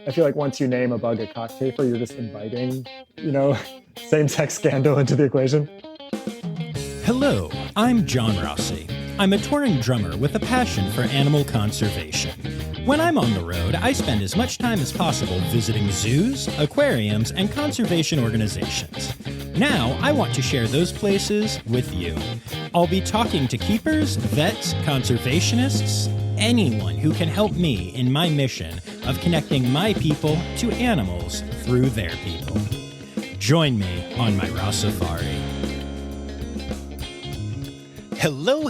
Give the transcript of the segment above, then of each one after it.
I feel like once you name a bug a cockchafer, you're just inviting, same-sex scandal into the equation. Hello, I'm John Rossi. I'm a touring drummer with a passion for animal conservation. When I'm on the road, I spend as much time as possible visiting zoos, aquariums, and conservation organizations. Now, I want to share those places with you. I'll be talking to keepers, vets, conservationists, anyone who can help me in my mission of connecting my people to animals through their people. Join me on my Rossifari. Hello,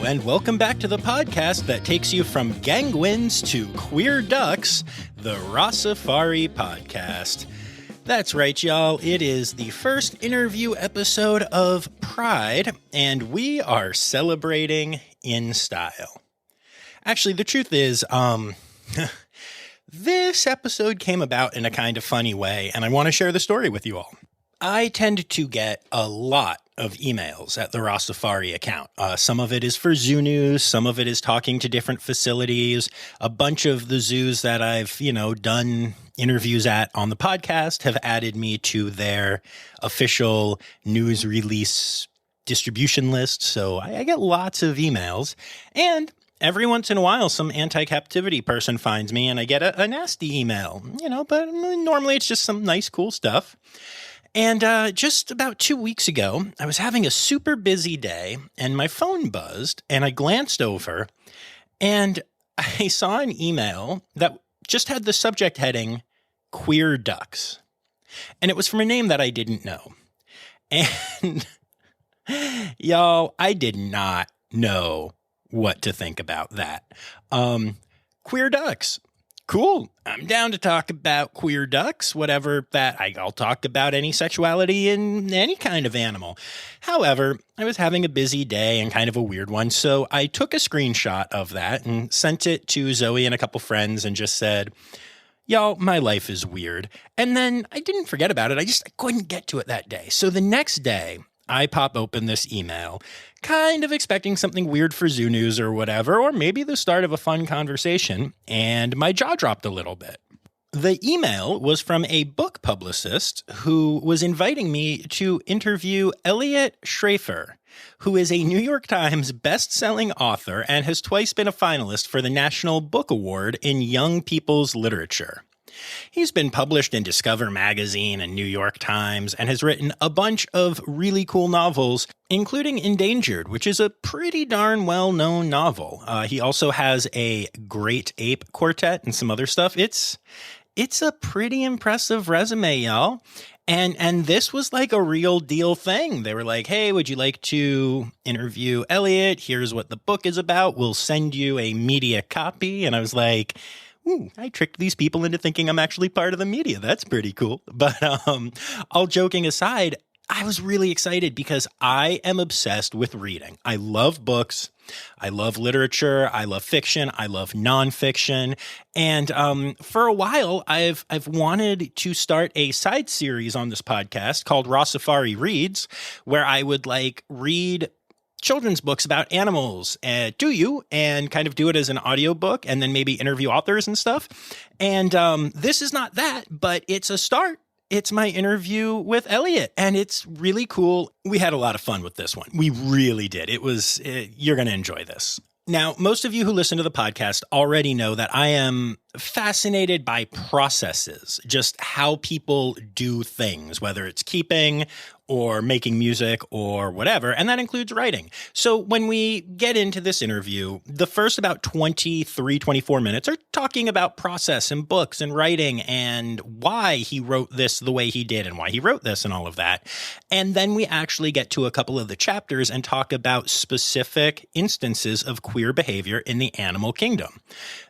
and welcome back to the podcast that takes you from ganguins to queer ducks, the Rossifari podcast. That's right, y'all. It is the first interview episode of Pride, and we are celebrating in style. Actually, the truth is, this episode came about in a kind of funny way, and I want to share the story with you all. I tend to get a lot of emails at the Rossifari account. Some of it is for zoo news. Some of it is talking to different facilities. A bunch of the zoos that I've, done interviews at on the podcast have added me to their official news release distribution list. So I get lots of emails. And every once in a while, some anti-captivity person finds me and I get a nasty email, but normally it's just some nice, cool stuff. And just about 2 weeks ago, I was having a super busy day and my phone buzzed and I glanced over and I saw an email that just had the subject heading, Queer Ducks. And it was from a name that I didn't know. And y'all, I did not know what to think about that. Queer ducks. Cool. I'm down to talk about queer ducks, whatever that. I'll talk about any sexuality in any kind of animal. However, I was having a busy day and kind of a weird one, so I took a screenshot of that and sent it to Zoe and a couple friends and just said, y'all, my life is weird. And then I didn't forget about it. I couldn't get to it that day. So the next day, I pop open this email, kind of expecting something weird for zoo news or whatever, or maybe the start of a fun conversation, and my jaw dropped a little bit. The email was from a book publicist who was inviting me to interview Eliot Schrefer, who is a New York Times bestselling author and has twice been a finalist for the National Book Award in Young People's Literature. He's been published in Discover Magazine and New York Times and has written a bunch of really cool novels, including Endangered, which is a pretty darn well-known novel. He also has a Great Ape Quartet and some other stuff. It's a pretty impressive resume, y'all. And this was like a real deal thing. They were like, hey, would you like to interview Eliot? Here's what the book is about. We'll send you a media copy. And I was like, ooh, I tricked these people into thinking I'm actually part of the media. That's pretty cool. But all joking aside, I was really excited because I am obsessed with reading. I love books. I love literature. I love fiction. I love nonfiction. And for a while, I've wanted to start a side series on this podcast called Rossifari Reads, where I would read children's books about animals and kind of do it as an audiobook and then maybe interview authors and stuff. And this is not that, but it's a start. It's my interview with Eliot, and it's really cool. We had a lot of fun with this one. We really did. You're going to enjoy this. Now, most of you who listen to the podcast already know that I am fascinated by processes, just how people do things, whether it's keeping or making music or whatever, and that includes writing. So when we get into this interview, the first about 24 minutes are talking about process and books and writing and why he wrote this the way he did and why he wrote this and all of that. And then we actually get to a couple of the chapters and talk about specific instances of queer behavior in the animal kingdom.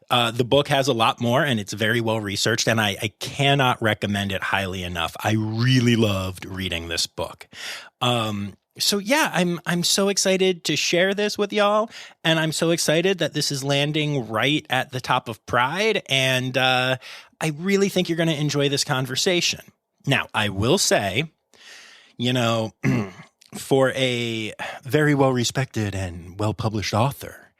The book has a lot more, and it's very well researched, and I cannot recommend it highly enough. I really loved reading this book. So yeah, I'm so excited to share this with y'all, and I'm so excited that this is landing right at the top of Pride, and I really think you're going to enjoy this conversation. Now, I will say, for a very well-respected and well-published author,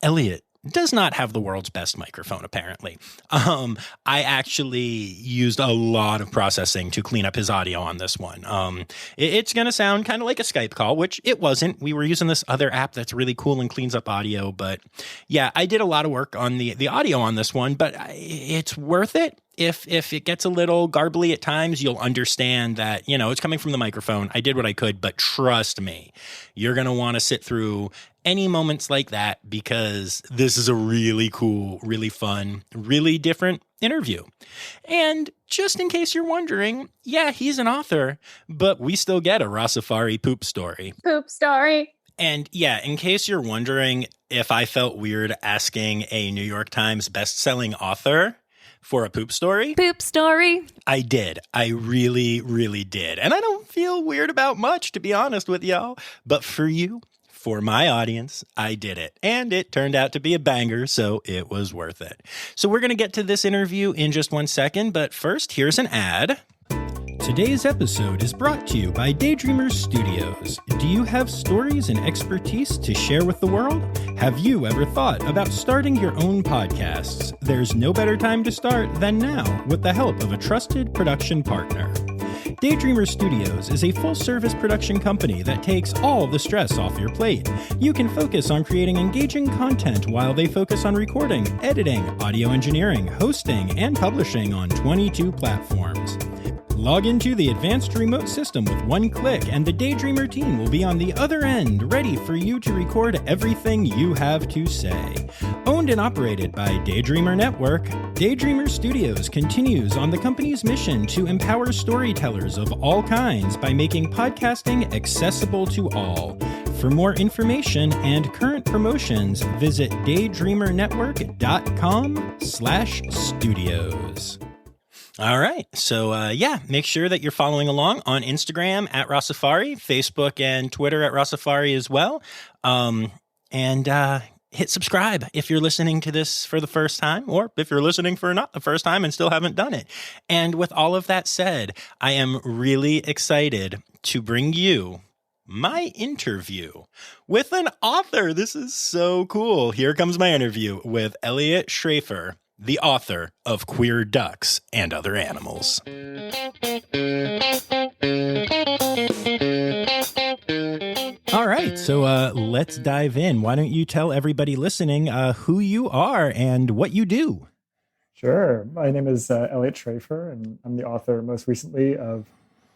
Eliot does not have the world's best microphone, apparently. I actually used a lot of processing to clean up his audio on this one. It's going to sound kind of like a Skype call, which it wasn't. We were using this other app that's really cool and cleans up audio. But yeah, I did a lot of work on the audio on this one, but it's worth it. If it gets a little garbly at times, you'll understand that, it's coming from the microphone. I did what I could, but trust me, you're going to want to sit through any moments like that because this is a really cool, really fun, really different interview. And just in case you're wondering, yeah, he's an author, but we still get a Rossifari poop story. Poop story. And yeah, in case you're wondering if I felt weird asking a New York Times bestselling author for a poop story. Poop story. I did. I really, really did. And I don't feel weird about much, to be honest with y'all. But for you, for my audience, I did it. And it turned out to be a banger, so it was worth it. So we're going to get to this interview in just 1 second. But first, here's an ad. Today's episode is brought to you by Daydreamers Studios. Do you have stories and expertise to share with the world? Have you ever thought about starting your own podcasts? There's no better time to start than now with the help of a trusted production partner. Daydreamers Studios is a full-service production company that takes all the stress off your plate. You can focus on creating engaging content while they focus on recording, editing, audio engineering, hosting, and publishing on 22 platforms. Log into the advanced remote system with one click, and the Daydreamer team will be on the other end, ready for you to record everything you have to say. Owned and operated by Daydreamer Network, Daydreamer Studios continues on the company's mission to empower storytellers of all kinds by making podcasting accessible to all. For more information and current promotions, visit daydreamernetwork.com/studios. All right. So, make sure that you're following along on Instagram at Rossifari, Facebook and Twitter at Rossifari as well. And hit subscribe if you're listening to this for the first time, or if you're listening for not the first time and still haven't done it. And with all of that said, I am really excited to bring you my interview with an author. This is so cool. Here comes my interview with Eliot Schrefer, the author of Queer Ducks and Other Animals. All right, so let's dive in. Why don't you tell everybody listening who you are and what you do? Sure. My name is Eliot Schrefer, and I'm the author most recently of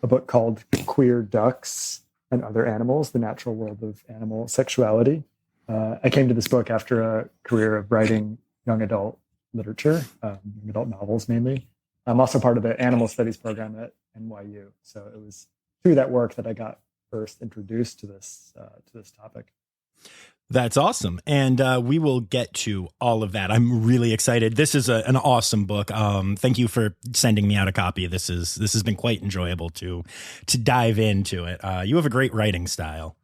a book called Queer Ducks and Other Animals, The Natural World of Animal Sexuality. I came to this book after a career of writing young adult literature, young adult novels mainly. I'm also part of the animal studies program at NYU. So it was through that work that I got first introduced to this topic. That's awesome. And we will get to all of that. I'm really excited. This is an awesome book. Thank you for sending me out a copy. This has been quite enjoyable to dive into it. You have a great writing style.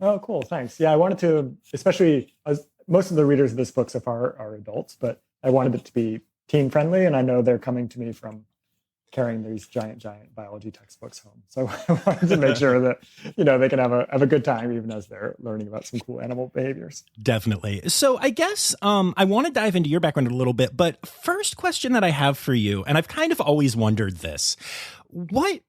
Oh, cool. Thanks. Yeah, I wanted to, especially as most of the readers of this book so far are adults, but I wanted it to be teen friendly. And I know they're coming to me from carrying these giant biology textbooks home. So I wanted to make sure that, they can have a good time even as they're learning about some cool animal behaviors. Definitely. So I guess I want to dive into your background a little bit, but first question that I have for you, and I've kind of always wondered this, what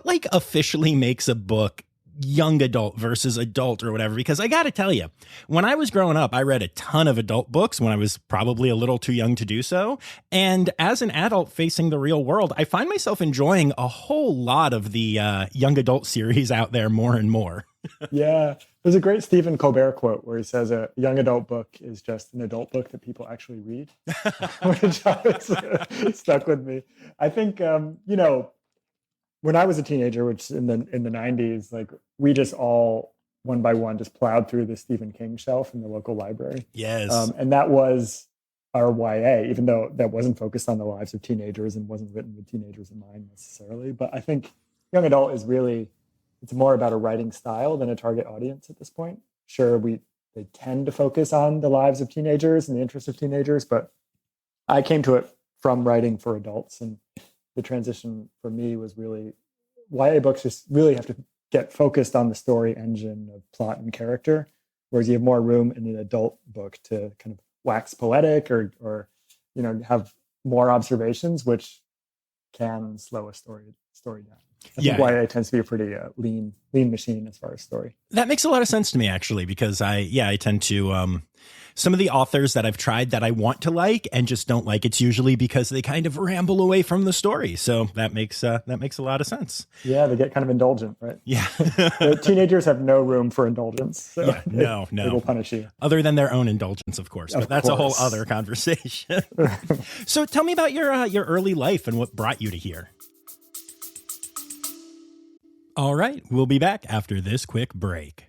like officially makes a book young adult versus adult or whatever? Because I got to tell you, when I was growing up, I read a ton of adult books when I was probably a little too young to do so. And as an adult facing the real world, I find myself enjoying a whole lot of the young adult series out there more and more. Yeah. There's a great Stephen Colbert quote where he says a young adult book is just an adult book that people actually read, which always stuck with me. I think, when I was a teenager, which in the 90s, like we just all one by one just plowed through the Stephen King shelf in the local library. Yes. And that was our YA, even though that wasn't focused on the lives of teenagers and wasn't written with teenagers in mind necessarily. But I think young adult is really, it's more about a writing style than a target audience at this point. Sure, they tend to focus on the lives of teenagers and the interests of teenagers, but I came to it from writing for adults, and the transition for me was really YA books just really have to get focused on the story engine of plot and character. whereas you have more room in an adult book to kind of wax poetic or have more observations, which can slow a story down. I think YA tends to be a pretty lean machine as far as story. That makes a lot of sense to me, actually, because I tend to, some of the authors that I've tried that I want to like and just don't like, it's usually because they kind of ramble away from the story. So that makes a lot of sense. Yeah, they get kind of indulgent, right? Yeah. The teenagers have no room for indulgence. So yeah, no. They will punish you. Other than their own indulgence, of course. But that's a whole other conversation. So tell me about your early life and what brought you to here. All right, we'll be back after this quick break.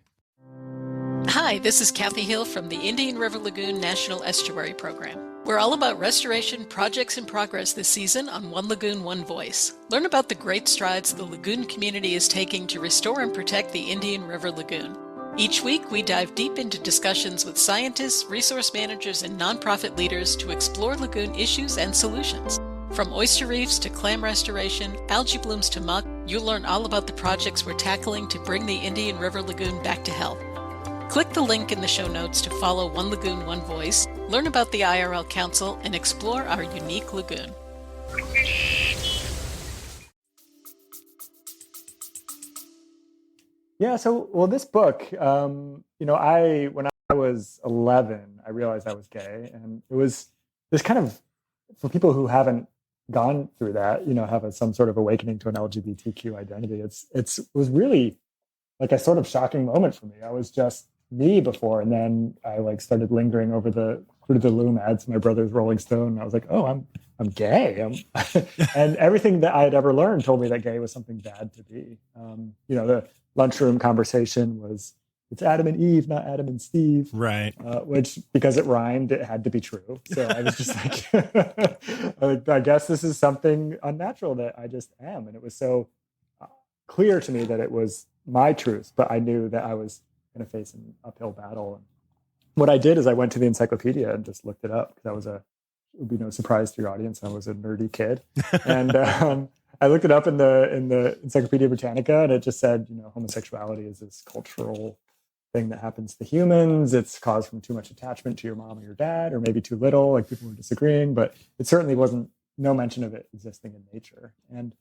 Hi, this is Kathy Hill from the Indian River Lagoon National Estuary Program. We're all about restoration projects in progress this season on One Lagoon, One Voice. Learn about the great strides the lagoon community is taking to restore and protect the Indian River Lagoon. Each week, we dive deep into discussions with scientists, resource managers, and nonprofit leaders to explore lagoon issues and solutions. From oyster reefs to clam restoration, algae blooms to muck, you'll learn all about the projects we're tackling to bring the Indian River Lagoon back to health. Click the link in the show notes to follow One Lagoon, One Voice, learn about the IRL Council, and explore our unique lagoon. Yeah, so, this book, when I was 11, I realized I was gay. And it was this kind of, for people who haven't gone through that, have some sort of awakening to an LGBTQ identity, it was really like a sort of shocking moment for me. I was just me before, and then I started lingering over the Fruit of the Loom ads, my brother's Rolling Stone. And I was like, oh, I'm gay. And everything that I had ever learned told me that gay was something bad to be. The lunchroom conversation was, it's Adam and Eve, not Adam and Steve. Right. Which, because it rhymed, it had to be true. So I was just like, I guess this is something unnatural that I just am. And it was so clear to me that it was my truth, but I knew that I was going to face an uphill battle. And what I did is I went to the encyclopedia and just looked it up, because it would be no surprise to your audience, I was a nerdy kid. And I looked it up in the Encyclopedia Britannica, and it just said, homosexuality is this cultural thing that happens to humans. It's caused from too much attachment to your mom or your dad, or maybe too little, like people were disagreeing, but it certainly wasn't, no mention of it existing in nature. And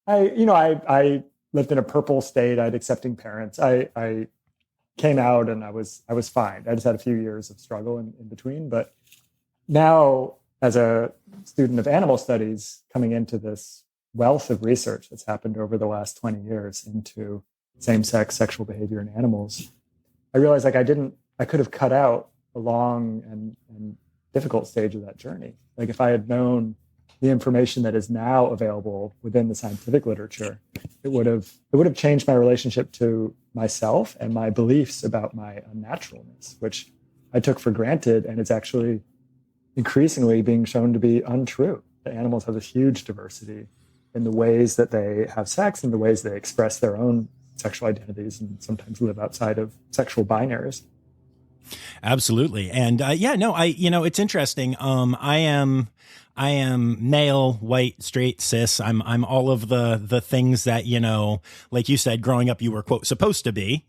I lived in a purple state. I had accepting parents. I came out and I was fine. I just had a few years of struggle in between. But now, as a student of animal studies, coming into this wealth of research that's happened over the last 20 years into same-sex sexual behavior in animals, I realized I could have cut out a long and difficult stage of that journey. Like, if I had known the information that is now available within the scientific literature, it would have changed my relationship to myself and my beliefs about my unnaturalness, which I took for granted, and it's actually increasingly being shown to be untrue. The animals have this huge diversity in the ways that they have sex and the ways they express their own sexual identities, and sometimes live outside of sexual binaries. Absolutely. And it's interesting. I am male, white, straight, cis. I'm all of the things that, like you said, growing up, you were, quote, supposed to be,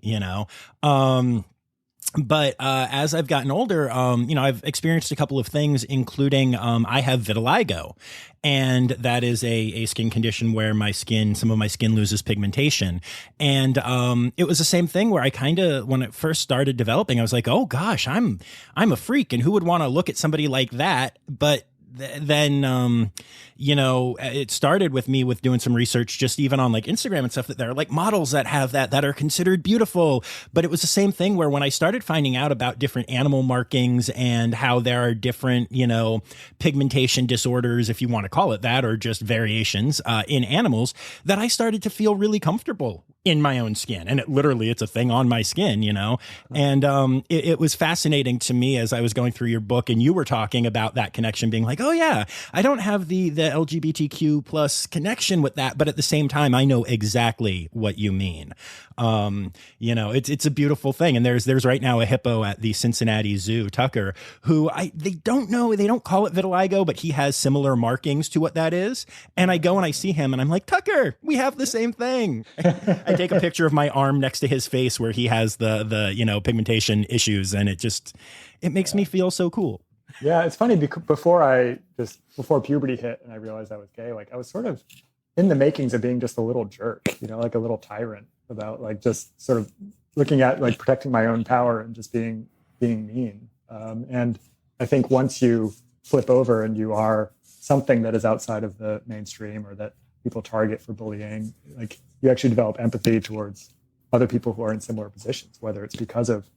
But as I've gotten older, I've experienced a couple of things, including I have vitiligo, and that is a skin condition where some of my skin loses pigmentation. And it was the same thing where I when it first started developing, I was like, oh gosh, I'm a freak, and who would want to look at somebody like that? But then, it started with me with doing some research, just even on like Instagram and stuff, that there are like models that have that are considered beautiful. But it was the same thing where when I started finding out about different animal markings and how there are different, pigmentation disorders, if you want to call it that, or just variations in animals, that I started to feel really comfortable in my own skin. And it's a thing on my skin, and it was fascinating to me as I was going through your book, and you were talking about that connection, being like, oh yeah, I don't have the LGBTQ plus connection with that, but at the same time, I know exactly what you mean. It's a beautiful thing. And there's right now a hippo at the Cincinnati Zoo, Tucker, who they don't call it vitiligo, but he has similar markings to what that is. And I go and I see him and I'm like, Tucker, we have the same thing. I take a picture of my arm next to his face where he has the pigmentation issues, and it makes me feel so cool. Yeah, it's funny because before puberty hit and I realized I was gay, like I was sort of in the makings of being just a little jerk, like a little tyrant about like just sort of looking at like protecting my own power and just being mean. And I think once you flip over and you are something that is outside of the mainstream or that people target for bullying, like you actually develop empathy towards other people who are in similar positions, whether it's because of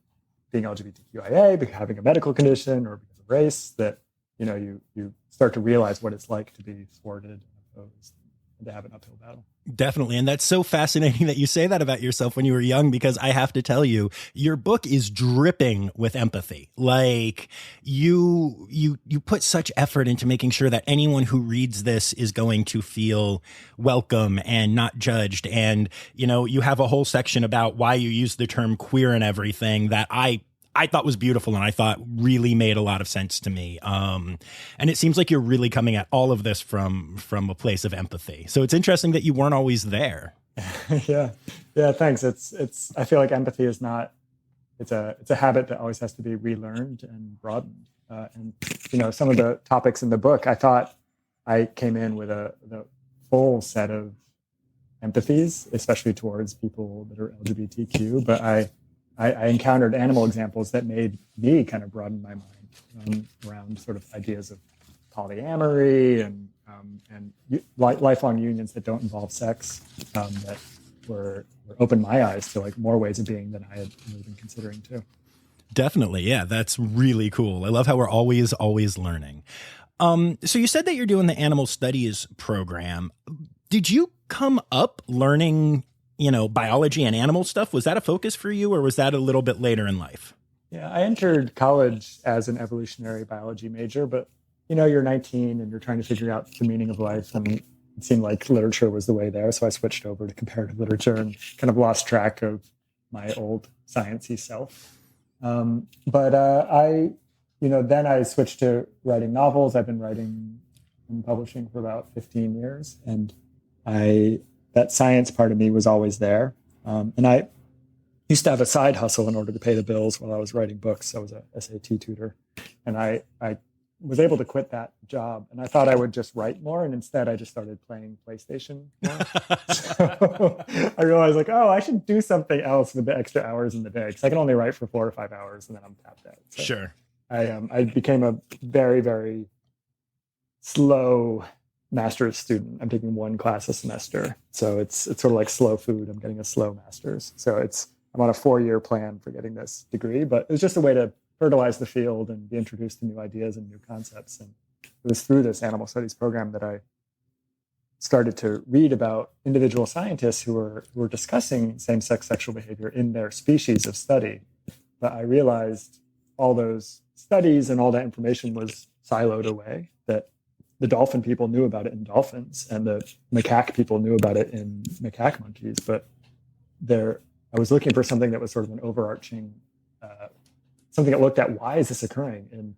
being LGBTQIA, having a medical condition, or because of race, that you start to realize what it's like to be thwarted and opposed and to have an uphill battle. Definitely. And that's so fascinating that you say that about yourself when you were young, because I have to tell you, your book is dripping with empathy. Like you put such effort into making sure that anyone who reads this is going to feel welcome and not judged. And, you have a whole section about why you use the term queer and everything that I thought was beautiful and I thought really made a lot of sense to me. And it seems like you're really coming at all of this from a place of empathy. So it's interesting that you weren't always there. Yeah, thanks. I feel like empathy is not, it's a habit that always has to be relearned and broadened. And some of the topics in the book, I thought I came in with the full set of empathies, especially towards people that are LGBTQ, but I encountered animal examples that made me kind of broaden my mind around sort of ideas of polyamory and lifelong unions that don't involve sex, that were opened my eyes to like more ways of being than I had really been considering too. Definitely. Yeah, that's really cool. I love how we're always learning. So you said that you're doing the animal studies program. Did you come up learning biology and animal stuff? Was that a focus for you, or was that a little bit later in life? Yeah, I entered college as an evolutionary biology major, but you're 19 and you're trying to figure out the meaning of life, and it seemed like literature was the way there. So I switched over to comparative literature and kind of lost track of my old sciencey self. But then I switched to writing novels. I've been writing and publishing for about 15 years, and that science part of me was always there. And I used to have a side hustle in order to pay the bills while I was writing books. I was a SAT tutor, and I was able to quit that job. And I thought I would just write more, and instead I just started playing PlayStation more. So I realized I should do something else with the extra hours in the day, because I can only write for 4 or 5 hours and then I'm tapped out. So sure. I became a very, very slow master's student. I'm taking one class a semester. So it's sort of like slow food. I'm getting a slow master's. So I'm on a 4-year plan for getting this degree, but it was just a way to fertilize the field and be introduced to new ideas and new concepts. And it was through this animal studies program that I started to read about individual scientists who were discussing same-sex sexual behavior in their species of study. But I realized all those studies and all that information was siloed away, that the dolphin people knew about it in dolphins and the macaque people knew about it in macaque monkeys. But I was looking for something that was sort of an overarching, something that looked at why is this occurring? And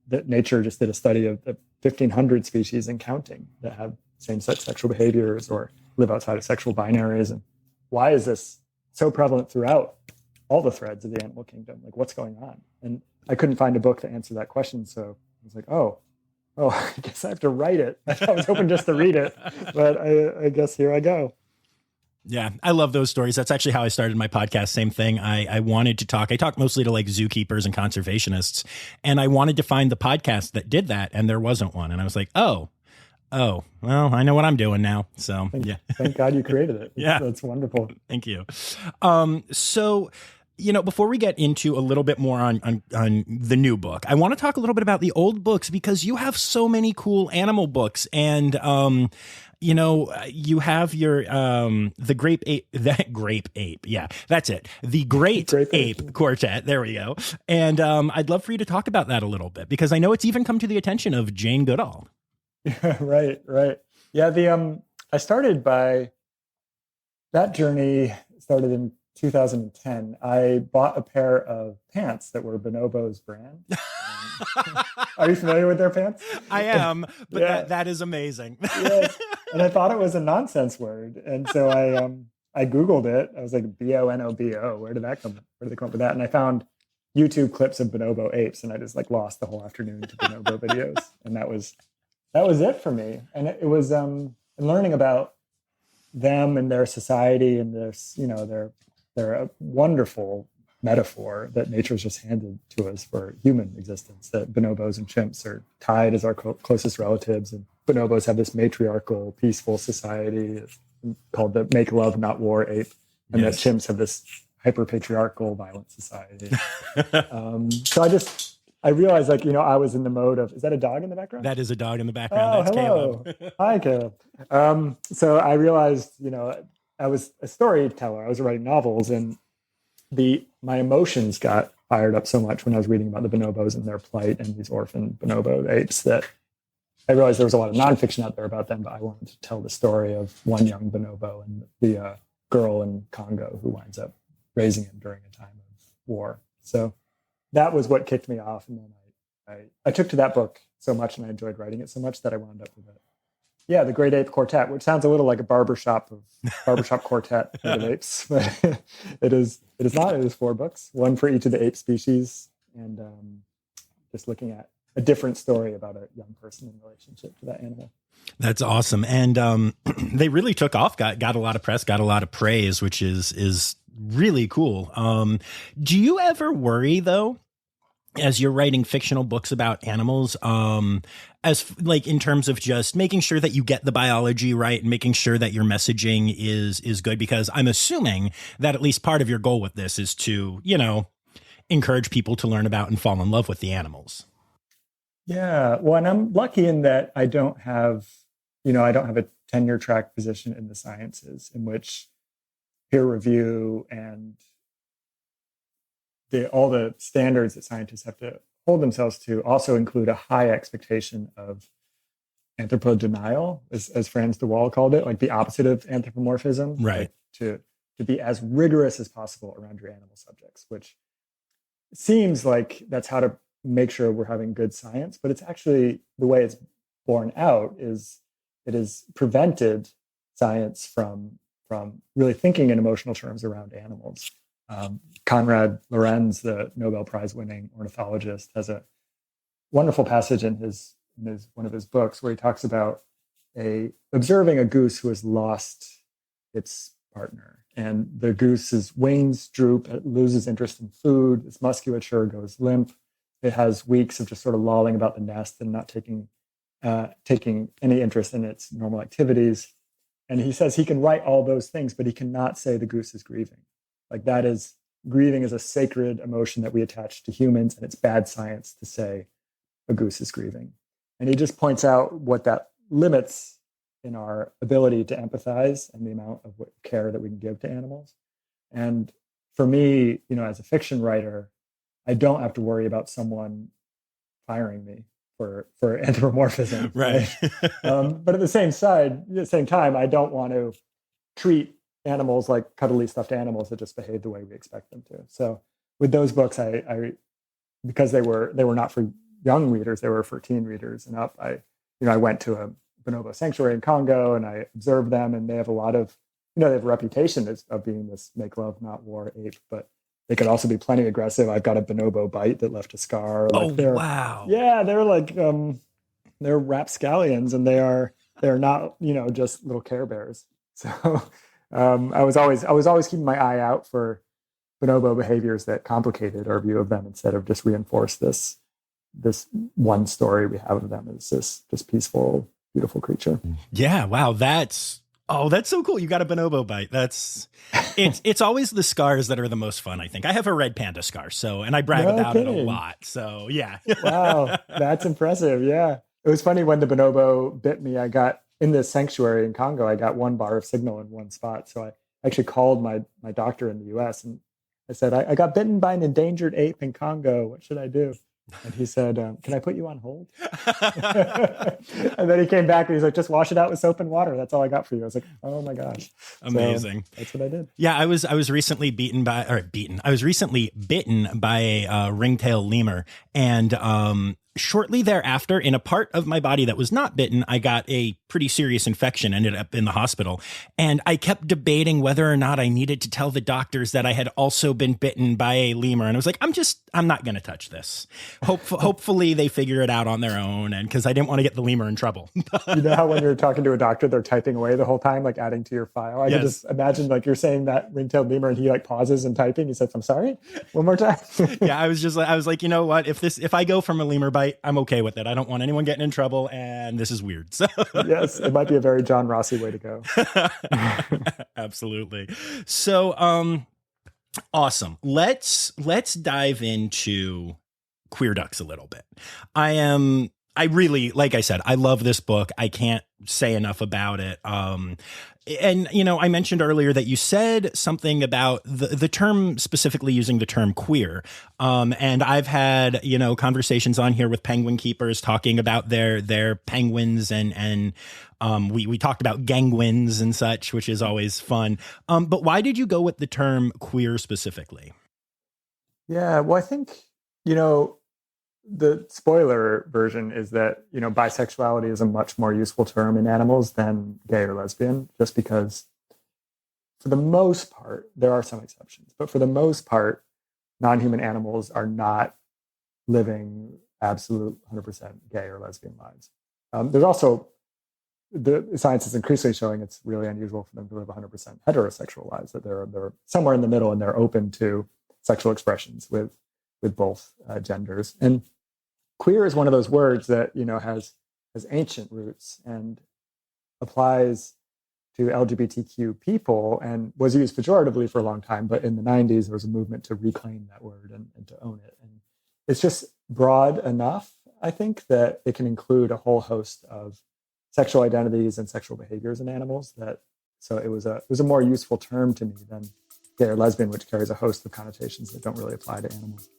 that nature just did a study of the 1,500 species and counting that have same-sex sexual behaviors or live outside of sexual binaries. And why is this so prevalent throughout all the threads of the animal kingdom? Like, what's going on? And I couldn't find a book to answer that question. So I was like, oh, I guess I have to write it. I was hoping just to read it, but I guess here I go. Yeah, I love those stories. That's actually how I started my podcast. Same thing. I wanted to I talk mostly to like zookeepers and conservationists, and I wanted to find the podcast that did that, and there wasn't one. And I was like, oh, well, I know what I'm doing now. So yeah. Thank God you created it. Yeah. That's wonderful. Thank you. So, before we get into a little bit more on the new book, I want to talk a little bit about the old books, because you have so many cool animal books. And, you have your, the grape ape. Yeah, that's it. The Great Ape Quartet. There we go. And, I'd love for you to talk about that a little bit, because I know it's even come to the attention of Jane Goodall. Yeah, right. Yeah. I started by that journey started in 2010. I bought a pair of pants that were Bonobo's brand. Are you familiar with their pants? I am, but yeah. that is amazing. Yeah. And I thought it was a nonsense word. And so I Googled it. I was like, bonobo. Where did that come? Where did they come up with that? And I found YouTube clips of bonobo apes, and I just like lost the whole afternoon to bonobo videos. And that was it for me. And it was learning about them and their society and this, they're a wonderful metaphor that nature's just handed to us for human existence, that bonobos and chimps are tied as our closest relatives, and bonobos have this matriarchal, peaceful society called the make love, not war ape, and that chimps have this hyper patriarchal, violent society. So I realized, like, I was in the mode of, is that a dog in the background? That is a dog in the background. Oh, that's hello. Caleb. Hi, Caleb. So I realized, I was a storyteller. I was writing novels, and my emotions got fired up so much when I was reading about the bonobos and their plight and these orphan bonobo apes that I realized there was a lot of nonfiction out there about them, but I wanted to tell the story of one young bonobo and the girl in Congo who winds up raising him during a time of war. So that was what kicked me off. And then I took to that book so much, and I enjoyed writing it so much that I wound up with it. Yeah, the Great Ape Quartet, which sounds a little like a barbershop quartet of apes, but it is not. It is 4 books, one for each of the ape species, and just looking at a different story about a young person in relationship to that animal. That's awesome. And they really took off, got a lot of press, got a lot of praise, which is really cool. Do you ever worry, though, as you're writing fictional books about animals, as like in terms of just making sure that you get the biology right and making sure that your messaging is good? Because I'm assuming that at least part of your goal with this is to, encourage people to learn about and fall in love with the animals. Yeah. Well, and I'm lucky in that I don't have a tenure track position in the sciences in which peer review and all the standards that scientists have to hold themselves to also include a high expectation of anthropodenial, as Franz de Waal called it, like the opposite of anthropomorphism, right? Like to be as rigorous as possible around your animal subjects, which seems like that's how to make sure we're having good science, but it's actually the way it's borne out is it has prevented science from really thinking in emotional terms around animals. Konrad Lorenz, the Nobel Prize winning ornithologist, has a wonderful passage in one of his books where he talks about observing a goose who has lost its partner, and the goose's wings droop, it loses interest in food, its musculature goes limp, it has weeks of just sort of lolling about the nest and not taking any interest in its normal activities. And he says he can write all those things, but he cannot say the goose is grieving. Like grieving is a sacred emotion that we attach to humans, and it's bad science to say a goose is grieving. And he just points out what that limits in our ability to empathize and the amount of care that we can give to animals. And for me, as a fiction writer, I don't have to worry about someone firing me for anthropomorphism. Right. But at the same time, I don't want to treat animals like cuddly stuffed animals that just behave the way we expect them to. So with those books, I because they were not for young readers, they were for teen readers and up. I went to a bonobo sanctuary in Congo and I observed them, and they have a lot of, they have a reputation of being this make love, not war ape, but they could also be plenty aggressive. I've got a bonobo bite that left a scar. Wow. Yeah, they're like they're rapscallions, and they're not just little Care Bears. So I was always keeping my eye out for bonobo behaviors that complicated our view of them instead of just reinforce this one story we have of them as this peaceful, beautiful creature. Yeah. Wow. That's so cool. You got a bonobo bite. It's always the scars that are the most fun, I think. I have a red panda scar, and I brag about it a lot. So yeah. Wow. That's impressive. Yeah. It was funny when the bonobo bit me, I got in this sanctuary in Congo, I got 1 bar of signal in one spot. So I actually called my doctor in the US and I said, I got bitten by an endangered ape in Congo. What should I do? And he said, can I put you on hold? And then he came back and he's like, just wash it out with soap and water. That's all I got for you. I was like, oh my gosh. Amazing. So that's what I did. Yeah. I was recently bitten by a ringtail lemur. And shortly thereafter, in a part of my body that was not bitten, I got a pretty serious infection, ended up in the hospital. And I kept debating whether or not I needed to tell the doctors that I had also been bitten by a lemur. And I was like, I'm not going to touch this. Hopefully they figure it out on their own. And because I didn't want to get the lemur in trouble. You know how when you're talking to a doctor, they're typing away the whole time, like adding to your file? I can just imagine like you're saying that ring-tailed lemur and he like pauses and typing. He says, I'm sorry, one more time. Yeah, I was like, you know what? If I go from a lemur bite, I'm okay with it. I don't want anyone getting in trouble, and this is weird. So yes, it might be a very John Rossi way to go. Absolutely. So, awesome. Let's dive into Queer Ducks a little bit. I really, like I said, I love this book. I can't say enough about it. And, you know, I mentioned earlier that you said something about the term, specifically using the term queer. And I've had, you know, conversations on here with penguin keepers talking about their penguins and we talked about ganguins and such, which is always fun. But why did you go with the term queer specifically? Yeah, well, I think, you know, the spoiler version is that, you know, bisexuality is a much more useful term in animals than gay or lesbian, just because for the most part, there are some exceptions, but for the most part, non-human animals are not living absolute 100% gay or lesbian lives. There's also, the science is increasingly showing it's really unusual for them to live 100% heterosexual lives, that they're somewhere in the middle and they're open to sexual expressions with both genders. And queer is one of those words that, you know, has ancient roots and applies to LGBTQ people and was used pejoratively for a long time. But in the 90s, there was a movement to reclaim that word and to own it. And it's just broad enough, I think, that it can include a whole host of sexual identities and sexual behaviors in animals. So it was a more useful term to me than gay or lesbian, which carries a host of connotations that don't really apply to animals.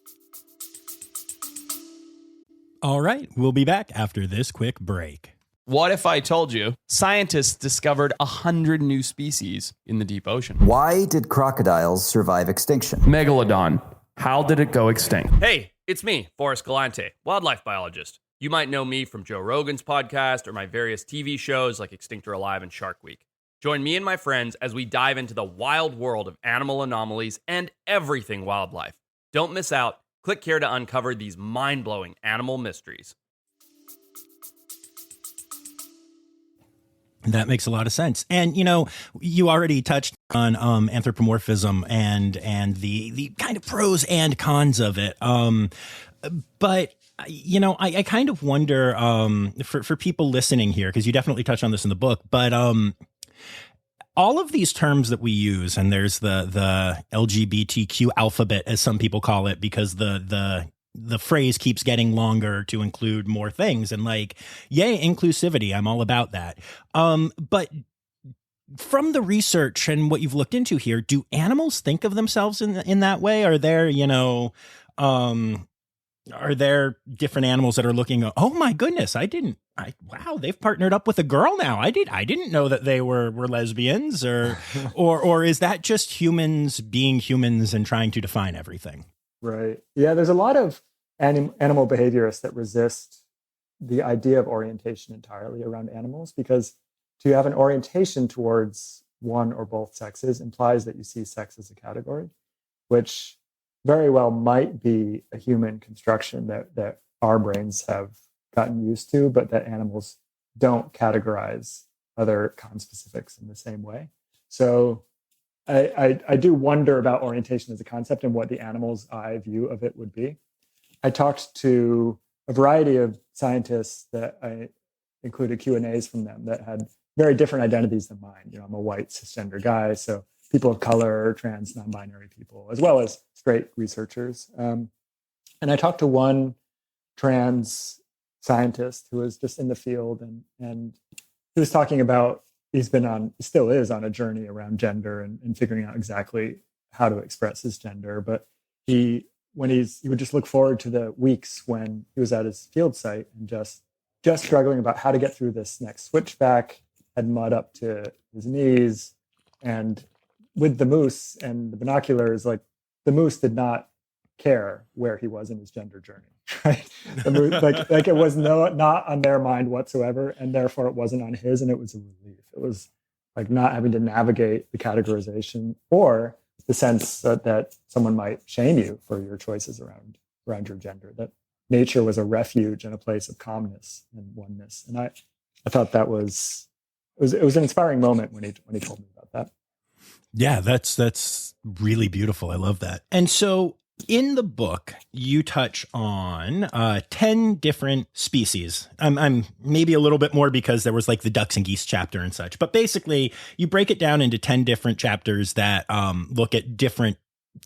All right, we'll be back after this quick break. What if I told you scientists discovered 100 new species in the deep ocean? Why did crocodiles survive extinction? Megalodon. How did it go extinct? Hey, it's me, Forrest Galante, wildlife biologist. You might know me from Joe Rogan's podcast or my various TV shows like Extinct or Alive and Shark Week. Join me and my friends as we dive into the wild world of animal anomalies and everything wildlife. Don't miss out. Click here to uncover these mind-blowing animal mysteries. That makes a lot of sense. And, you know, you already touched on anthropomorphism and the kind of pros and cons of it. But, you know, I kind of wonder for people listening here, because you definitely touch on this in the book, but all of these terms that we use, and there's the LGBTQ alphabet, as some people call it, because the phrase keeps getting longer to include more things, and like, yay, inclusivity, I'm all about that. But from the research and what you've looked into here, do animals think of themselves in that way? Are there, you know, are there different animals that are looking, oh my goodness, wow, they've partnered up with a girl now. I didn't know that they were lesbians, or is that just humans being humans and trying to define everything? Right. Yeah, there's a lot of animal behaviorists that resist the idea of orientation entirely around animals, because to have an orientation towards one or both sexes implies that you see sex as a category, which very well might be a human construction that our brains have gotten used to, but that animals don't categorize other conspecifics in the same way. So I do wonder about orientation as a concept and what the animal's eye view of it would be. I talked to a variety of scientists that I included Q&As from them that had very different identities than mine. You know, I'm a white cisgender guy, so people of color, trans, non-binary people, as well as straight researchers. And I talked to one trans scientist who was just in the field, and he was talking about he still is on a journey around gender and figuring out exactly how to express his gender. But he would just look forward to the weeks when he was at his field site and just struggling about how to get through this next switchback, had mud up to his knees, and with the moose and the binoculars, like the moose did not care where he was in his gender journey. right? Like it was not on their mind whatsoever, and therefore it wasn't on his, and it was a relief. It was like not having to navigate the categorization or the sense that someone might shame you for your choices around your gender. That nature was a refuge and a place of calmness and oneness, and I thought that was an inspiring moment when he told me about that. Yeah, that's really beautiful. I love that. And so in the book, you touch on 10 different species. I'm maybe a little bit more because there was like the ducks and geese chapter and such. But basically, you break it down into 10 different chapters that look at different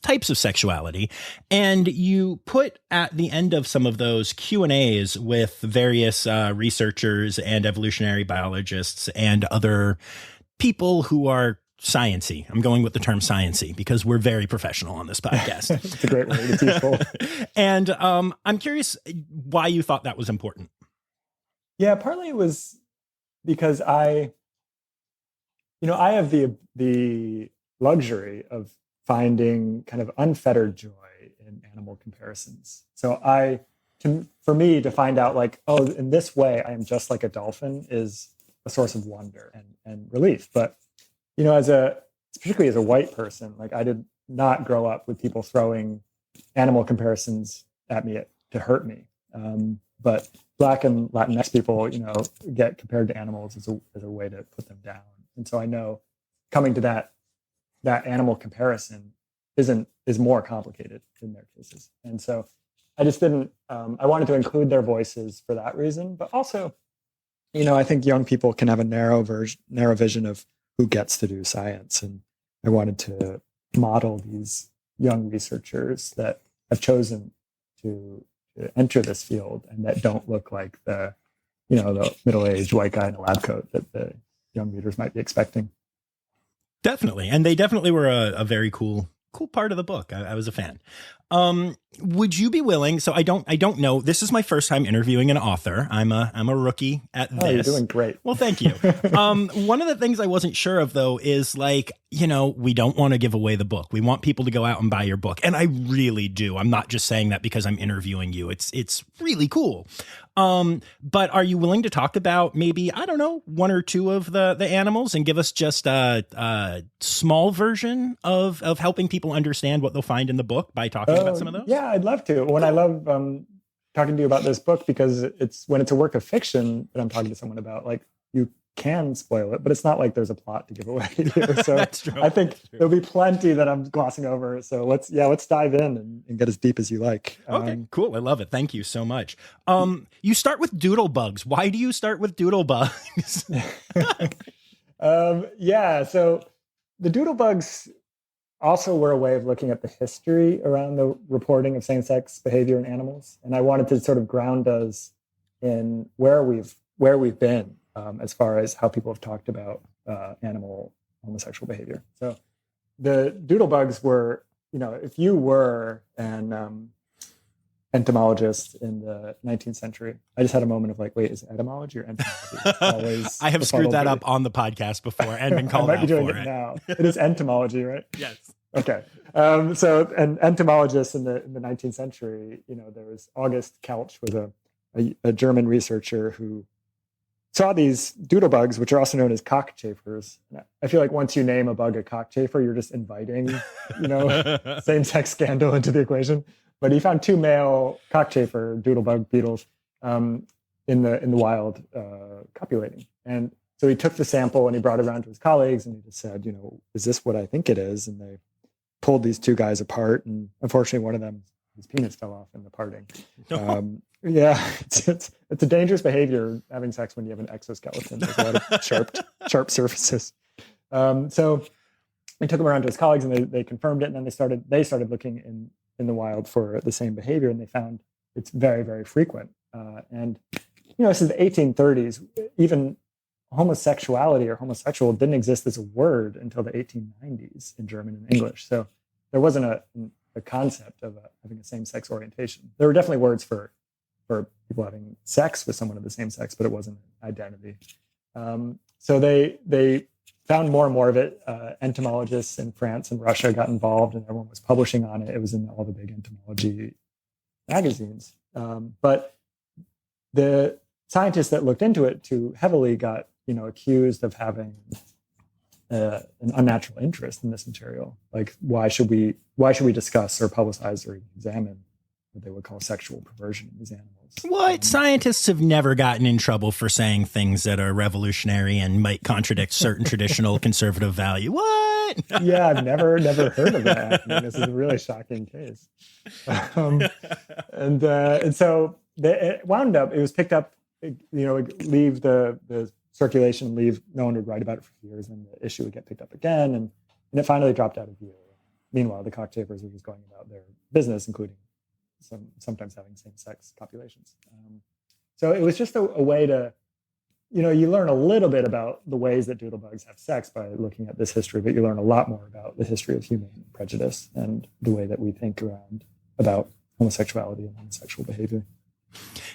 types of sexuality. And you put at the end of some of those Q&As with various researchers and evolutionary biologists and other people who are science-y. I'm going with the term science-y because we're very professional on this podcast. It's a great word. It's useful. And I'm curious why you thought that was important. Yeah, partly it was because I have the luxury of finding kind of unfettered joy in animal comparisons. So for me to find out like, oh, in this way, I am just like a dolphin is a source of wonder and relief. But particularly as a white person, like I did not grow up with people throwing animal comparisons at me to hurt me. But Black and Latinx people, get compared to animals as a way to put them down. And so I know coming to that animal comparison is more complicated in their cases. And so I just didn't, I wanted to include their voices for that reason, but also, I think young people can have a narrow vision of who gets to do science. And I wanted to model these young researchers that have chosen to enter this field and that don't look like the middle-aged white guy in a lab coat that the young readers might be expecting. Definitely. And they definitely were a very cool part of the book. I was a fan. Would you be willing? So I don't know. This is my first time interviewing an author. I'm a rookie at this. Oh, you're doing great. Well, thank you. One of the things I wasn't sure of though is like, we don't want to give away the book. We want people to go out and buy your book. And I really do. I'm not just saying that because I'm interviewing you. It's really cool. But are you willing to talk about maybe, I don't know, one or two of the animals and give us just a small version of helping people understand what they'll find in the book by talking about some of those? Yeah, I'd love to. I love talking to you about this book because it's when it's a work of fiction that I'm talking to someone about, like you can spoil it, but it's not like there's a plot to give away here. So That's true. I think there'll be plenty that I'm glossing over. So let's dive in and get as deep as you like. Okay, cool. I love it. Thank you so much. You start with doodle bugs. Why do you start with doodle bugs? So the doodle bugs also were a way of looking at the history around the reporting of same-sex behavior in animals. And I wanted to sort of ground us in where we've been as far as how people have talked about animal homosexual behavior. So the doodle bugs were, if you were an entomologist in the 19th century, I just had a moment of like, wait, is it etymology or entomology? Always I have screwed that up on the podcast before and been called I might be out doing for it it. now. It is entomology, right? Yes. Okay. So an entomologist in the 19th century, there was August Kelch was a German researcher who saw these doodle bugs, which are also known as cockchafers. I feel like once you name a bug a cockchafer, you're just inviting, same-sex scandal into the equation. But he found two male cockchafer doodle bug beetles in the wild copulating. And so he took the sample and he brought it around to his colleagues and he just said, is this what I think it is? And they pulled these two guys apart. And unfortunately, one of them, his penis fell off in the parting. It's a dangerous behavior having sex when you have an exoskeleton. There's a lot of sharp surfaces. So he took him around to his colleagues and they confirmed it. And then they started looking in the wild for the same behavior, and they found it's very, very frequent. And this is the 1830s. Even homosexuality or homosexual didn't exist as a word until the 1890s in German and English. So there wasn't a concept of having a same-sex orientation. There were definitely words for people having sex with someone of the same sex, but it wasn't an identity. So they found more and more of it. Entomologists in France and Russia got involved, and everyone was publishing on it. It was in all the big entomology magazines. But the scientists that looked into it too heavily got, accused of having an unnatural interest in this material. Like, why should we discuss or publicize or examine what they would call sexual perversion in these animals? What? Scientists have never gotten in trouble for saying things that are revolutionary and might contradict certain traditional conservative value. What? Yeah, I've never heard of that. I mean, this is a really shocking case. And so it wound up, it was picked up, leave the circulation, leave, no one would write about it for years, and the issue would get picked up again, and it finally dropped out of view. Meanwhile, the cockchafers were just going about their business, including sometimes having same-sex copulations. So it was just a way to, you learn a little bit about the ways that doodlebugs have sex by looking at this history, but you learn a lot more about the history of human prejudice and the way that we think about homosexuality and homosexual behavior.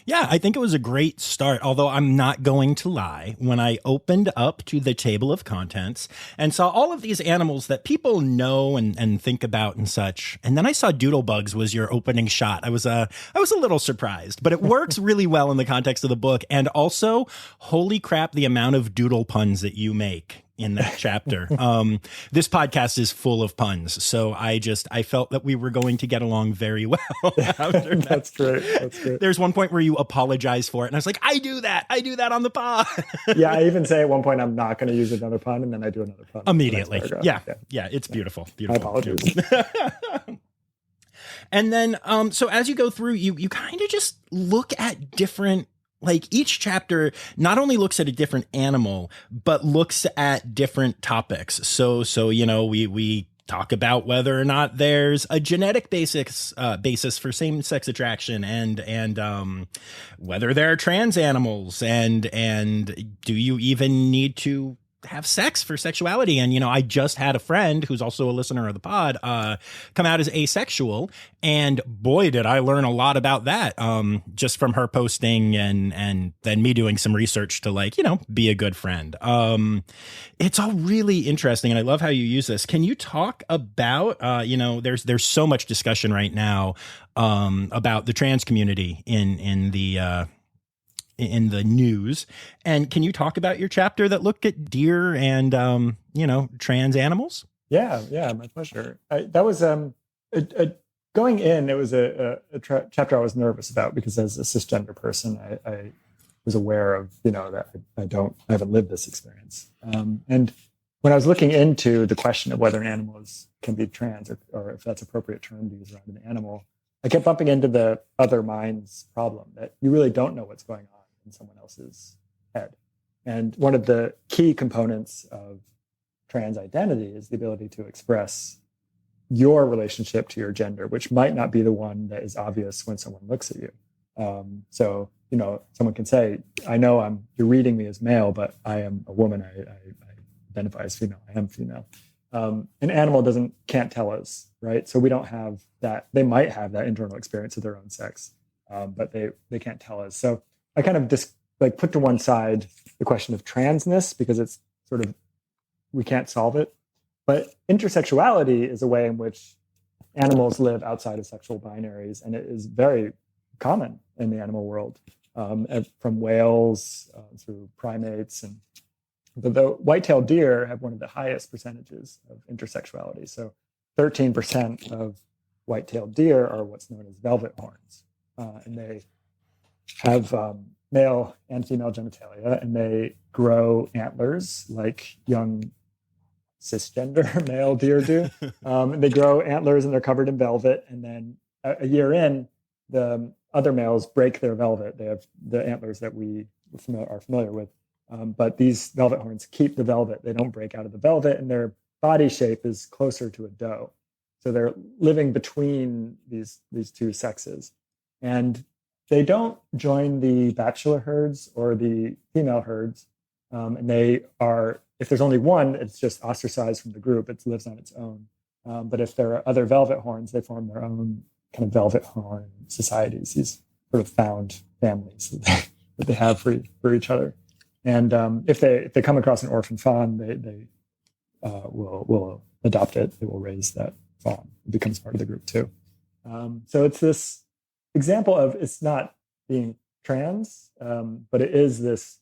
Yeah, I think it was a great start, although I'm not going to lie. When I opened up to the table of contents and saw all of these animals that people know and think about and such, and then I saw doodlebugs was your opening shot, I was a little surprised, but it works really well in the context of the book. And also, holy crap, the amount of doodle puns that you make in that chapter. This podcast is full of puns, so I felt that we were going to get along very well after that. That's great. There's one point where you apologize for it, and I was like, I do that on the pod. Yeah, I even say at one point I'm not going to use another pun, and then I do another pun immediately. Yeah, it's beautiful. My apologies. And then, so as you go through, you kind of just look at different. Like, each chapter not only looks at a different animal, but looks at different topics. So we talk about whether or not there's a genetic basis for same-sex attraction, and whether there are trans animals, and do you even need to have sex for sexuality. And, I just had a friend who's also a listener of the pod come out as asexual. And boy, did I learn a lot about that just from her posting and then me doing some research to be a good friend. It's all really interesting. And I love how you use this. Can you talk about, there's so much discussion right now about the trans community in the news. And can you talk about your chapter that looked at deer and, trans animals? Yeah, my pleasure. That was going in. It was a chapter I was nervous about because as a cisgender person, I was aware of, that I haven't lived this experience. And when I was looking into the question of whether an animal can be trans or if that's an appropriate term to use around an animal, I kept bumping into the other minds problem that you really don't know what's going on in someone else's head. And one of the key components of trans identity is the ability to express your relationship to your gender, which might not be the one that is obvious when someone looks at you. So, someone can say, I know you're reading me as male, but I am a woman. I identify as female. I am female. An animal can't tell us, right? So we don't have that. They might have that internal experience of their own sex, but they can't tell us. So I kind of just put to one side the question of transness because it's sort of, we can't solve it. But intersexuality is a way in which animals live outside of sexual binaries, and it is very common in the animal world, from whales through primates. But the white-tailed deer have one of the highest percentages of intersexuality. So 13% of white-tailed deer are what's known as velvet horns, and they have male and female genitalia, and they grow antlers like young cisgender male deer do. And they grow antlers and they're covered in velvet. And then a year in, the other males break their velvet. They have the antlers that we are familiar with. But these velvet horns keep the velvet. They don't break out of the velvet, and their body shape is closer to a doe. So they're living between these two sexes. And they don't join the bachelor herds or the female herds. And they are, if there's only one, it's just ostracized from the group. It lives on its own. But if there are other velvet horns, they form their own kind of velvet horn societies, these sort of found families that they have for each other. And if they come across an orphan fawn, they will adopt it. They will raise that fawn. It becomes part of the group too. So it's this example of it's not being trans, but it is this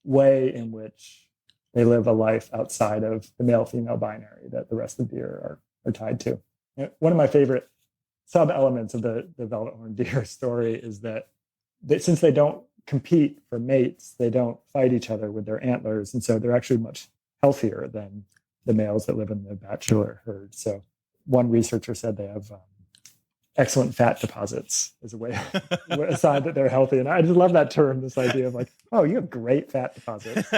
way in which they live a life outside of the male-female binary that the rest of the deer are tied to. One of my favorite sub-elements of the velvet horned deer story is that since they don't compete for mates, they don't fight each other with their antlers, and so they're actually much healthier than the males that live in the bachelor herd. So one researcher said they have excellent fat deposits as a way, a sign that they're healthy. And I just love that term, this idea of like, oh, you have great fat deposits.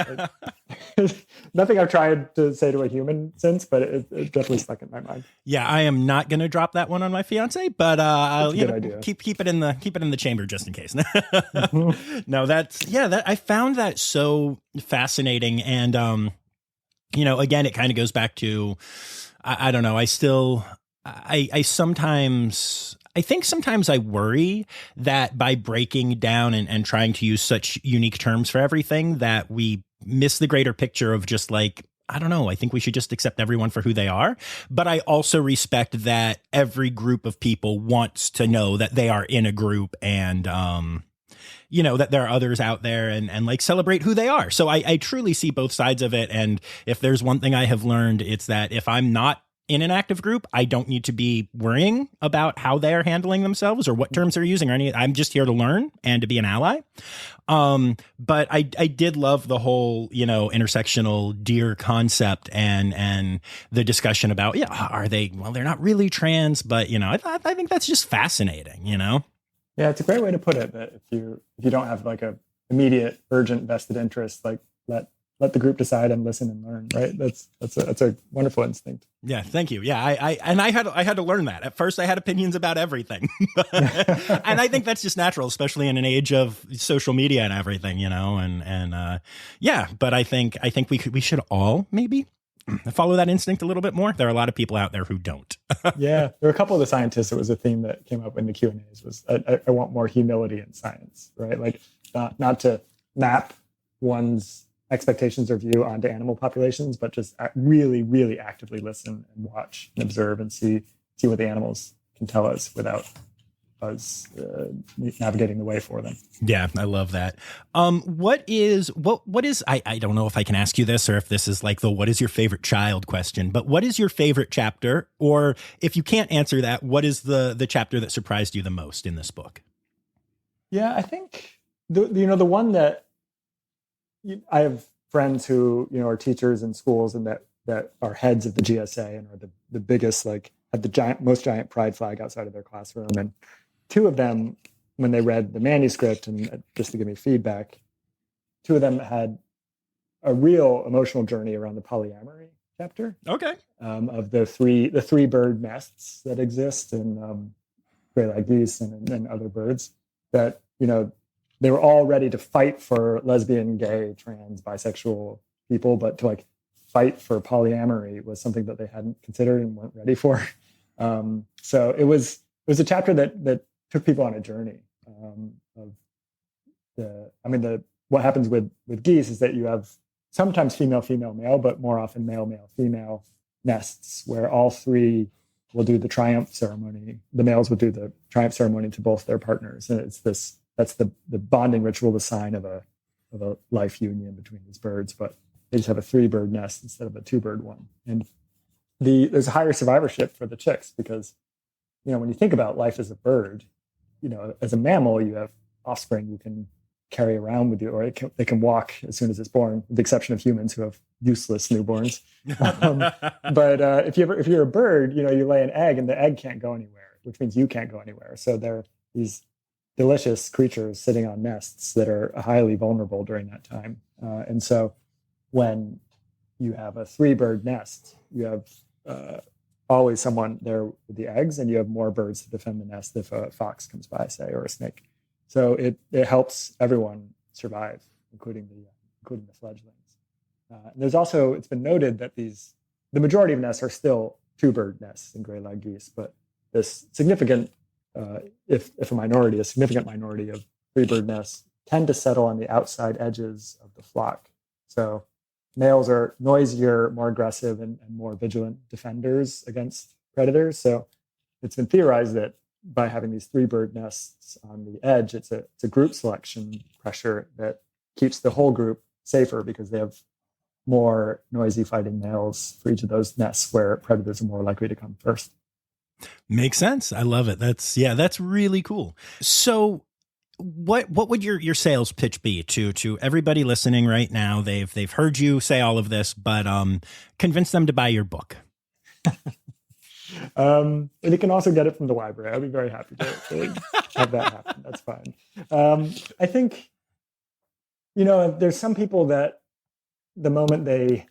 Nothing I've tried to say to a human since, but it definitely stuck in my mind. Yeah, I am not going to drop that one on my fiance, but I'll idea. keep it in the chamber just in case. No, I found that so fascinating, and again, it kind of goes back to I don't know. I sometimes I worry that by breaking down and trying to use such unique terms for everything that we miss the greater picture of just like, I don't know, I think we should just accept everyone for who they are. But I also respect that every group of people wants to know that they are in a group and, that there are others out there and like celebrate who they are. So I truly see both sides of it. And if there's one thing I have learned, it's that if I'm not in an active group, I don't need to be worrying about how they are handling themselves or what terms they're using or any. I'm just here to learn and to be an ally. But I did love the whole, intersectional deer concept and the discussion about, are they, well, they're not really trans, but, I think that's just fascinating, Yeah, it's a great way to put it, that if you don't have like a immediate urgent vested interest, like let the group decide and listen and learn, right? That's a wonderful instinct. Yeah, thank you. Yeah, I had to learn that. At first, I had opinions about everything, and I think that's just natural, especially in an age of social media and everything, But I think we should all maybe follow that instinct a little bit more. There are a lot of people out there who don't. Yeah, there were a couple of the scientists. It was a theme that came up in the Q&As. Was I want more humility in science, right? Like not to map one's expectations or view onto animal populations, but just really, really actively listen and watch and observe and see what the animals can tell us without us navigating the way for them. Yeah, I love that. What is, I don't know if I can ask you this or if this is like the what is your favorite child question, but what is your favorite chapter? Or if you can't answer that, what is the chapter that surprised you the most in this book? Yeah, I think the one that I have friends who, are teachers in schools and that are heads of the GSA and are the biggest, like have the most giant pride flag outside of their classroom. And two of them, when they read the manuscript and just to give me feedback, two of them had a real emotional journey around the polyamory chapter. Okay. Of the three bird nests that exist in gray-lag geese and other birds that, they were all ready to fight for lesbian, gay, trans, bisexual people, but to like fight for polyamory was something that they hadn't considered and weren't ready for. So it was a chapter that took people on a journey what happens with geese is that you have sometimes female, male, but more often male, female nests where all three will do the triumph ceremony. The males will do the triumph ceremony to both their partners. And that's the bonding ritual, the sign of a life union between these birds, but they just have a 3-bird nest instead of a 2-bird one. And there's a higher survivorship for the chicks because, when you think about life as a bird, as a mammal, you have offspring you can carry around with you, or they can walk as soon as it's born, with the exception of humans who have useless newborns. But if you're a bird, you lay an egg and the egg can't go anywhere, which means you can't go anywhere. So they're these delicious creatures sitting on nests that are highly vulnerable during that time. And so when you have a 3-bird nest, you have always someone there with the eggs, and you have more birds to defend the nest if a fox comes by, say, or a snake. So it helps everyone survive, including the fledglings. There's also, it's been noted that the majority of nests are still 2-bird nests in gray-lag geese, but this significant if a significant minority of 3-bird nests tend to settle on the outside edges of the flock. So males are noisier, more aggressive, and more vigilant defenders against predators. So it's been theorized that by having these 3 bird nests on the edge, it's a group selection pressure that keeps the whole group safer because they have more noisy fighting males for each of those nests where predators are more likely to come first. Makes sense. I love it. That's really cool. So what would your sales pitch be to everybody listening right now? They've heard you say all of this, but convince them to buy your book. And you can also get it from the library. I'd be very happy to have that happen. That's fine. I think, there's some people that the moment they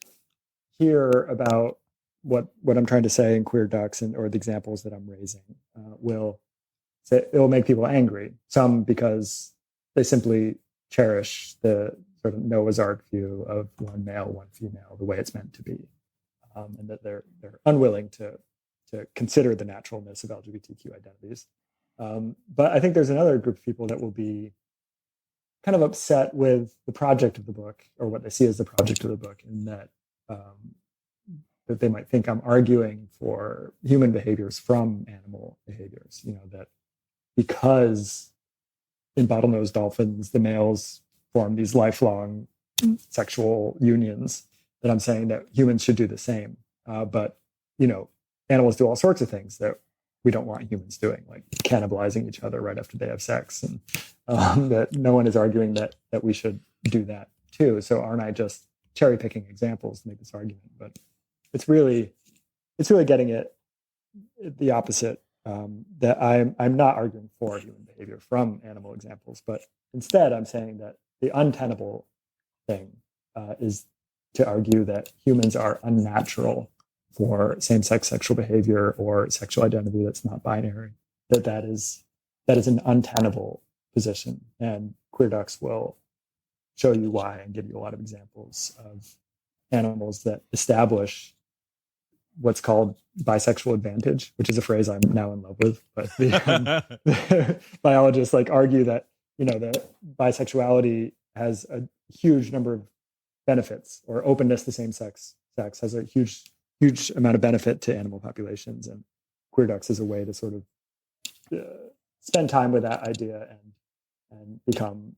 hear about what I'm trying to say in Queer Ducks or the examples that I'm raising, it will make people angry. Some because they simply cherish the sort of Noah's Ark view of one male, one female, the way it's meant to be, and that they're unwilling to consider the naturalness of LGBTQ identities. But I think there's another group of people that will be kind of upset with the project of the book, or what they see as the project of the book, in that that they might think I'm arguing for human behaviors from animal behaviors. That because in bottlenose dolphins, the males form these lifelong sexual unions, that I'm saying that humans should do the same. But animals do all sorts of things that we don't want humans doing, like cannibalizing each other right after they have sex, and that no one is arguing that we should do that too. So aren't I just cherry picking examples to make this argument? But it's really getting it the opposite. That I'm not arguing for human behavior from animal examples, but instead I'm saying that the untenable thing is to argue that humans are unnatural for same-sex sexual behavior or sexual identity that's not binary. That is an untenable position, and Queer Ducks will show you why and give you a lot of examples of animals that establish what's called bisexual advantage, which is a phrase I'm now in love with. But the biologists argue that that bisexuality has a huge number of benefits, or openness to same-sex has a huge amount of benefit to animal populations, and Queer Ducks is a way to sort of spend time with that idea and become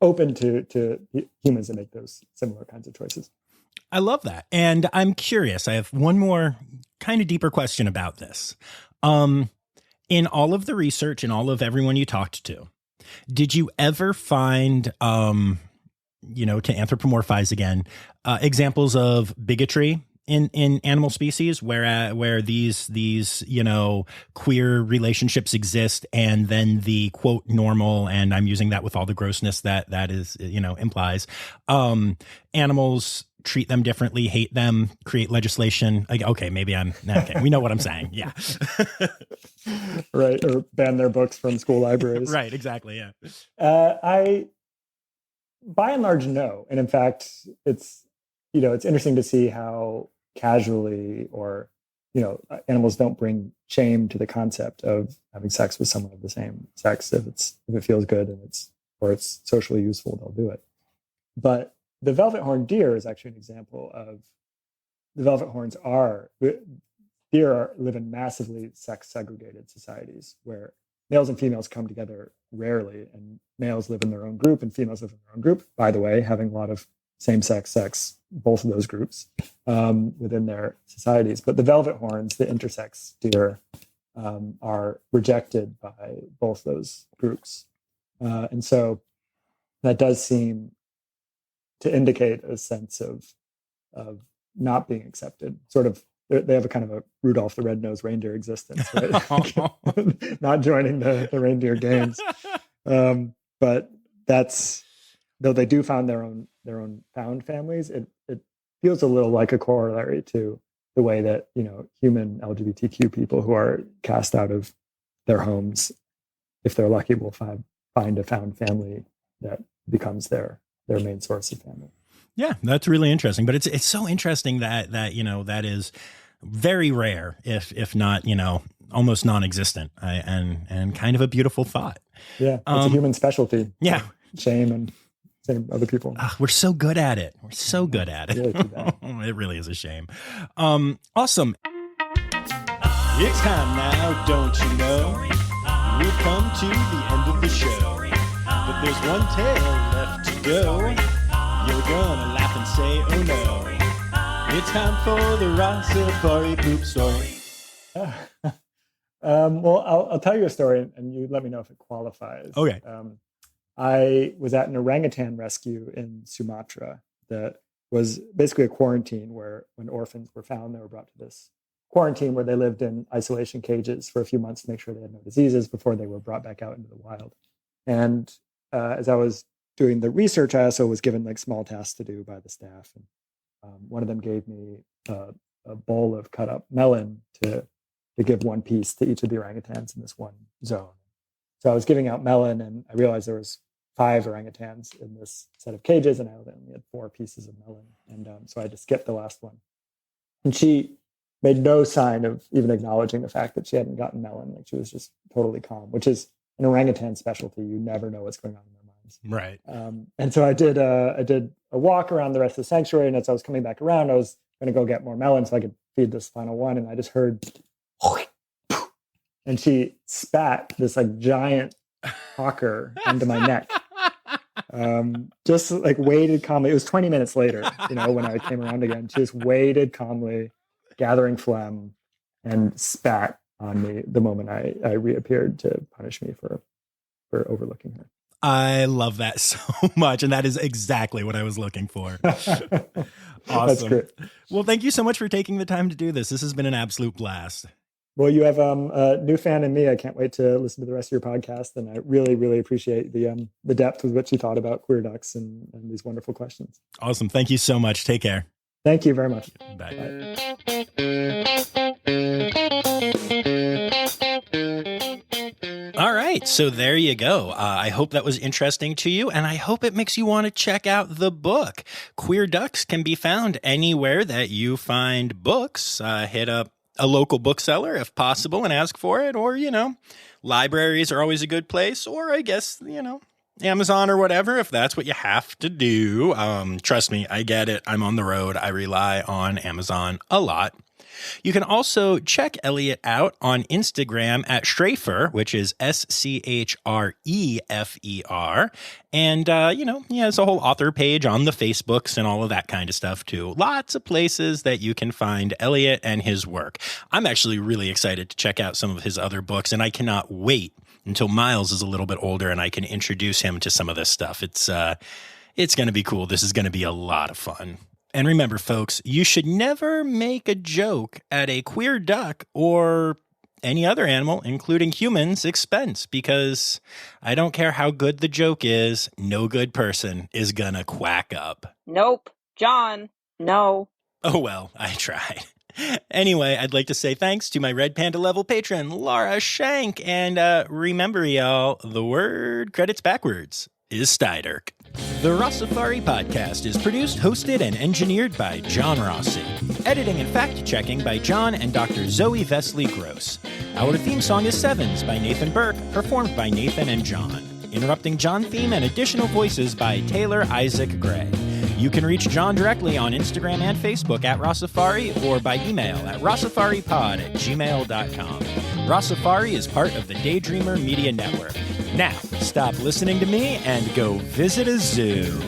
open to humans that make those similar kinds of choices. I love that. And I'm curious. I have one more kind of deeper question about this. In all of the research and all of everyone you talked to, did you ever find, to anthropomorphize again, examples of bigotry in animal species where these queer relationships exist, and then the quote normal, and I'm using that with all the grossness that is implies, animals treat them differently, hate them, create legislation? Okay, maybe okay. We know what I'm saying. Yeah. Right. Or ban their books from school libraries. Right. Exactly. Yeah. I, by and large, no. And in fact, it's interesting to see how casually, or animals don't bring shame to the concept of having sex with someone of the same sex. If it feels good and it's socially useful, they'll do it. But the velvet horned deer is actually an example of the velvet horns live in massively sex segregated societies where males and females come together rarely, and males live in their own group and females live in their own group. By the way, having a lot of same-sex sex, both of those groups within their societies. But the velvet horns, the intersex deer, are rejected by both those groups. And so that does seem to indicate a sense of not being accepted. Sort of, they have a kind of a Rudolph the Red-Nosed Reindeer existence, right? Not joining the reindeer games. But that's, though they do found their own found families, it feels a little like a corollary to the way that human LGBTQ people who are cast out of their homes, if they're lucky, will find a found family that becomes their main source of family. Yeah, that's really interesting. But it's so interesting that that is very rare, if not almost non-existent, and kind of a beautiful thought. Yeah, it's a human specialty. Yeah, shame and same other people. We're so good at it. We're so good at it. Really too bad. It really is a shame. Awesome. It's time now, don't you know? We've come to the end of the show. But there's one tale left to go. You're gonna laugh and say, oh no. It's time for the Rossifari poop story. Well, I'll tell you a story and you let me know if it qualifies. Okay. I was at an orangutan rescue in Sumatra that was basically a quarantine where when orphans were found, they were brought to this quarantine where they lived in isolation cages for a few months to make sure they had no diseases before they were brought back out into the wild. And as I was doing the research, I also was given like small tasks to do by the staff. And one of them gave me a bowl of cut up melon to give one piece to each of the orangutans in this one zone. So I was giving out melon and I realized there was 5 orangutans in this set of cages and I only had 4 pieces of melon. And so I had to skip the last one. And she made no sign of even acknowledging the fact that she hadn't gotten melon. Like she was just totally calm, which is an orangutan specialty. You never know what's going on in their minds. Right. And so I did a walk around the rest of the sanctuary. And as I was coming back around, I was going to go get more melon so I could feed this final one. And I just heard, and she spat this like giant hawker into my neck. Just like waited calmly. It was 20 minutes later, when I came around again. She just waited calmly, gathering phlegm, and spat on me the moment I reappeared to punish me for overlooking her. I love that so much. And that is exactly what I was looking for. Awesome. That's great. Well, thank you so much for taking the time to do this. This has been an absolute blast. Well, you have a new fan in me. I can't wait to listen to the rest of your podcast. And I really, really appreciate the depth with which you thought about queer ducks and these wonderful questions. Awesome. Thank you so much. Take care. Thank you very much. Bye. All right. So there you go. I hope that was interesting to you. And I hope it makes you want to check out the book. Queer Ducks can be found anywhere that you find books. Hit up a local bookseller if possible and ask for it. Or, libraries are always a good place. Or I guess, Amazon or whatever, if that's what you have to do. Trust me, I get it. I'm on the road. I rely on Amazon a lot. You can also check Eliot out on Instagram at Schrefer, which is Schrefer. And, he has a whole author page on the Facebooks and all of that kind of stuff, too. Lots of places that you can find Eliot and his work. I'm actually really excited to check out some of his other books, and I cannot wait until Miles is a little bit older and I can introduce him to some of this stuff. It's going to be cool. This is going to be a lot of fun. And remember, folks, you should never make a joke at a queer duck or any other animal, including humans, expense, because I don't care how good the joke is, no good person is gonna quack up. Nope. John, no. Oh, well, I tried. Anyway, I'd like to say thanks to my Red Panda level patron, Laura Shank. And remember, y'all, the word credits backwards is Steiderk. The Rossifari podcast is produced, hosted, and engineered by John Rossi. Editing and fact-checking by John and Dr. Zoe Vesley-Gross. Our theme song is Sevens by Nathan Burke, performed by Nathan and John. Interrupting John theme and additional voices by Taylor Isaac Gray. You can reach John directly on Instagram and Facebook at Rossifari or by email at rossifaripod@gmail.com. Rossifari is part of the Daydreamer Media Network. Now, stop listening to me and go visit a zoo.